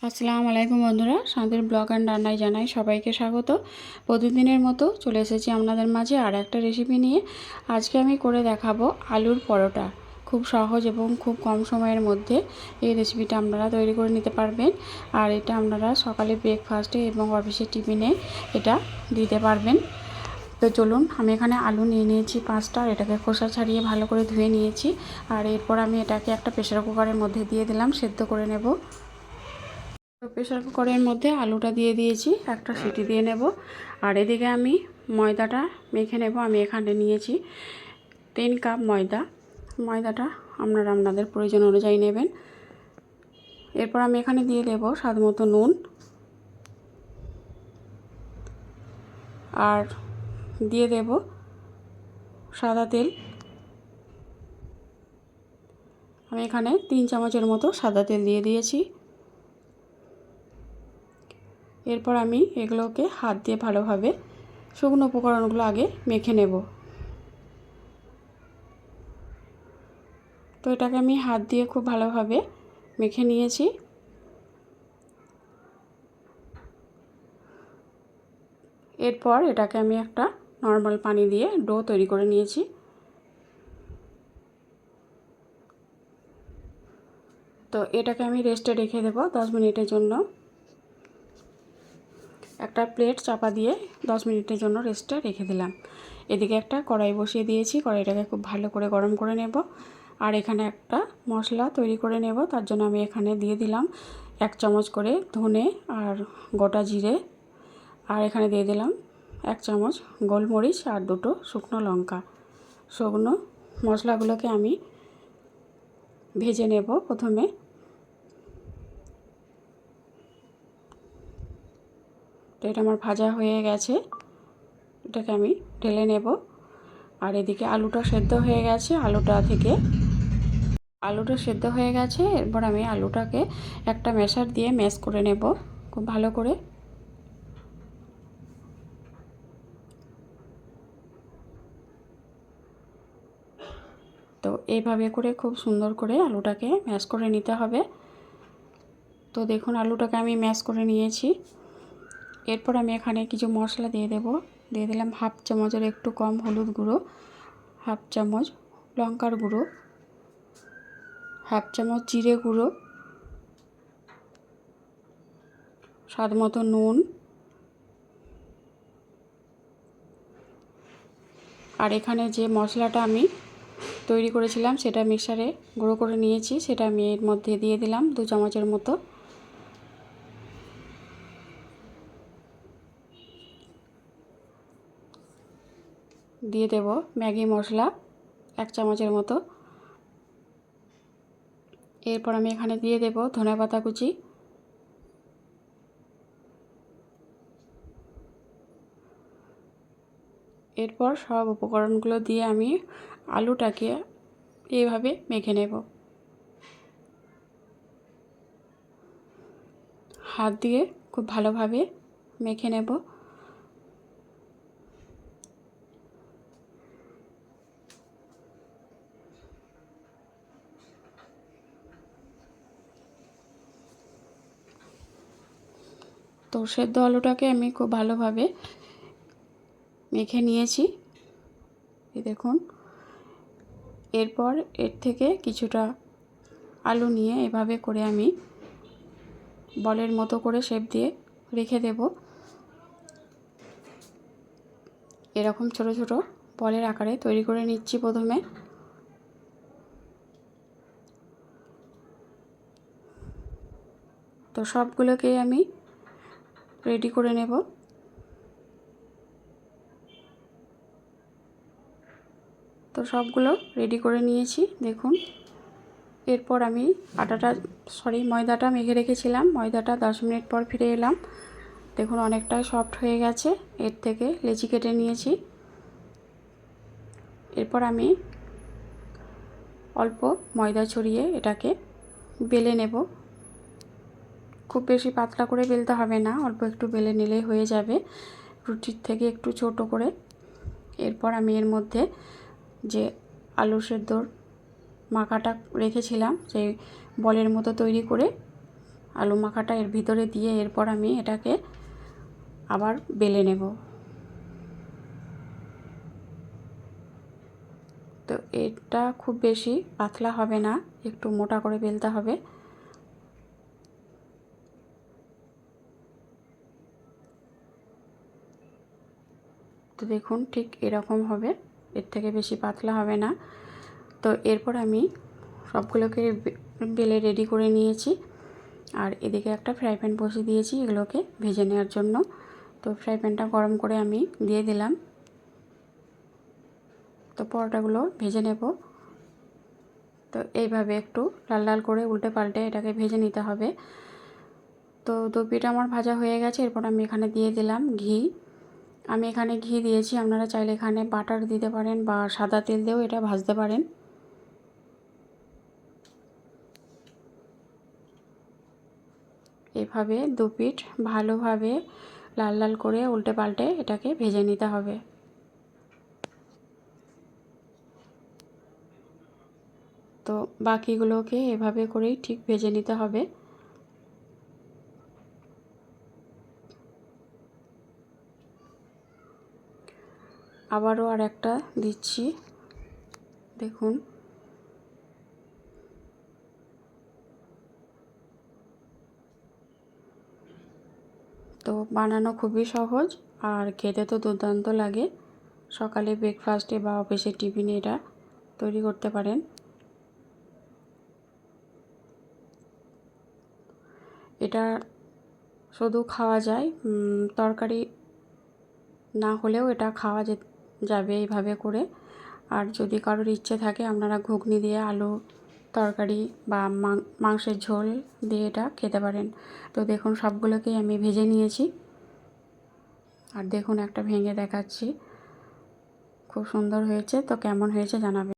আসসালামু আলাইকুম বন্ধুরা, শান্তির ব্লগ অ্যান্ড রান্নায় জানাই সবাইকে স্বাগত। প্রতিদিনের মতো চলে এসেছি আপনাদের মাঝে আর একটা রেসিপি নিয়ে। আজকে আমি করে দেখাবো আলুর পরোটা। খুব সহজ এবং খুব কম সময়ের মধ্যে এই রেসিপিটা আপনারা তৈরি করে নিতে পারবেন। আর এটা আপনারা সকালে ব্রেকফাস্টে এবং অফিসের টিফিনে এটা দিতে পারবেন। তো চলুন, আমি এখানে আলু নিয়ে নিয়েছি 5টা। এটাকে খোসা ছাড়িয়ে ভালো করে ধুয়ে নিয়েছি। আর এরপর আমি এটাকে একটা প্রেসার কুকারের মধ্যে দিয়ে দিলাম, সেদ্ধ করে নেব। প্রেসার কুকারের মধ্যে আলুটা দিয়ে দিয়েছি, একটা সিটি দিয়ে নেব। আর এদিকে আমি ময়দাটা মেখে নেব। আমি এখানে নিয়েছি 3 কাপ ময়দা। ময়দাটা আপনারা আপনাদের প্রয়োজন অনুযায়ী নেবেন। এরপর আমি এখানে দিয়ে দেব স্বাদ মতো নুন, আর দিয়ে দেব সাদা তেল। আমি এখানে 3 চামচের মতো সাদা তেল দিয়ে দিয়েছি। এরপর আমি এগুলোকে হাত দিয়ে ভালোভাবে শুকনো উপকরণগুলো আগে মেখে নেব। তো এটাকে আমি হাত দিয়ে খুব ভালোভাবে মেখে নিয়েছি। এরপর এটাকে আমি একটা নর্মাল পানি দিয়ে ডো তৈরি করে নিয়েছি। তো এটাকে আমি রেস্টে রেখে দেব 10 মিনিটের জন্য। একটা প্লেট চাপা দিয়ে 10 মিনিটের জন্য রেস্টে রেখে দিলাম। এদিকে একটা কড়াই বসিয়ে দিয়েছি, কড়াইটাকে খুব ভালো করে গরম করে নেব। আর এখানে একটা মশলা তৈরি করে নেব। তার জন্য আমি এখানে দিয়ে দিলাম 1 চামচ করে ধনে আর গোটা জিরে। আর এখানে দিয়ে দিলাম 1 চামচ গোলমরিচ আর 2টো শুকনো লঙ্কা। শুকনো মশলাগুলোকে আমি ভেজে নেব প্রথমে। তো এটা আমার ভাজা হয়ে গেছে, এটাকে আমি ঢেলে নেব। আর এদিকে আলুটা সেদ্ধ হয়ে গেছে। আলুটা সেদ্ধ হয়ে গেছে। এরপর আমি আলুটাকে একটা ম্যাশার দিয়ে ম্যাশ করে নেব খুব ভালো করে। তো এইভাবে করে খুব সুন্দর করে আলুটাকে ম্যাশ করে নিতে হবে। তো দেখুন, আলুটাকে আমি ম্যাশ করে নিয়েছি। এরপর আমি এখানে কিছু মশলা দিয়ে দেব। দিয়ে দিলাম 1/2 চামচের একটু কম হলুদ গুঁড়ো, 1/2 চামচ লঙ্কার গুঁড়ো, 1/2 চামচ জিরে গুঁড়ো, স্বাদ মতো নুন। আর এখানে যে মশলাটা আমি তৈরি করেছিলাম সেটা মিক্সারে গুঁড়ো করে নিয়েছি, সেটা আমি এর মধ্যে দিয়ে দিলাম 2 চামচের মতো। দিয়ে দেব ম্যাগি মশলা 1 চামচের মতো। এরপর আমি এখানে দিয়ে দেব ধনেপাতা কুচি। এরপর সব উপকরণগুলো দিয়ে আমি আলুটাকে এইভাবে মেখে নেব। হাত দিয়ে খুব ভালোভাবে মেখে নেব। তো সেদ্ধ আলুটাকে আমি খুব ভালোভাবে মেখে নিয়েছি, এই দেখুন। এরপর এর থেকে কিছুটা আলু নিয়ে এভাবে করে আমি বলের মতো করে শেপ দিয়ে রেখে দেব। এরকম ছোট ছোট বলের আকারে তৈরি করে নিচ্ছি প্রথমে। তো সবগুলোকেই আমি রেডি করে নেব। তো সবগুলো রেডি করে নিয়েছি দেখুন। এরপর আমি ময়দাটা মেখে রেখেছিলাম। ময়দাটা 10 মিনিট পর ফিরে এলাম। দেখুন অনেকটাই সফট হয়ে গেছে। এর থেকে লেচি কেটে নিয়েছি। এরপর আমি অল্প ময়দা ছড়িয়ে এটাকে বেলে নেব। খুব বেশি পাতলা করে বেলতে হবে না, অল্প একটু বেলে নিলেই হয়ে যাবে, রুটির থেকে একটু ছোট করে। এরপর আমি এর মধ্যে যে আলু সেদ্ধর মাখাটা রেখেছিলাম সেই বলের মতো তৈরি করে আলু মাখাটা এর ভিতরে দিয়ে এরপর আমি এটাকে আবার বেলে নেব। তো এটা খুব বেশি পাতলা হবে না, একটু মোটা করে বেলতে হবে। তো দেখুন ঠিক এরকম হবে, এর থেকে বেশি পাতলা হবে না। তো এরপর আমি সবগুলোকে বেলে রেডি করে নিয়েছি। আর এদিকে একটা ফ্রাই প্যান বসিয়ে দিয়েছি এগুলোকে ভেজে নেওয়ার জন্য। তো ফ্রাই প্যানটা গরম করে আমি দিয়ে দিলাম। তো পরোটাগুলো ভেজে নেব। তো এইভাবে একটু লাল লাল করে উল্টে পাল্টে এটাকে ভেজে নিতে হবে। তো দু পিঠ আমার ভাজা হয়ে গেছে। এরপর আমি এখানে দিয়ে দিলাম ঘি। আমি এখানে ঘি দিয়েছি, আপনারা চাইলে এখানে বাটার দিতে পারেন বা সাদা তেল দিয়েও এটা ভাজতে পারেন। এভাবে দু পিঠ ভালোভাবে লাল লাল করে উল্টে পাল্টে এটাকে ভেজে নিতে হবে। তো বাকিগুলোকে এভাবে করেই ঠিক ভেজে নিতে হবে। আবারও আর একটা দিচ্ছি, দেখুন। তো বানানো খুবই সহজ আর খেতে তো দুর্দান্ত লাগে। সকালে ব্রেকফাস্টে বা অফিসের টিফিনে এটা তৈরি করতে পারেন। এটা শুধু খাওয়া যায়, তরকারি না হলেও এটা খাওয়া যাবে এইভাবে করে। আর যদি কারোর ইচ্ছে থাকে আপনারা ঘুগনি দিয়ে আলু তরকারি বা মাংসের ঝোল দিয়ে এটা খেতে পারেন। তো দেখুন সবগুলোকেই আমি ভেজে নিয়েছি। আর দেখুন একটা ভেঙে দেখাচ্ছি, খুব সুন্দর হয়েছে। তো কেমন হয়েছে জানাবেন।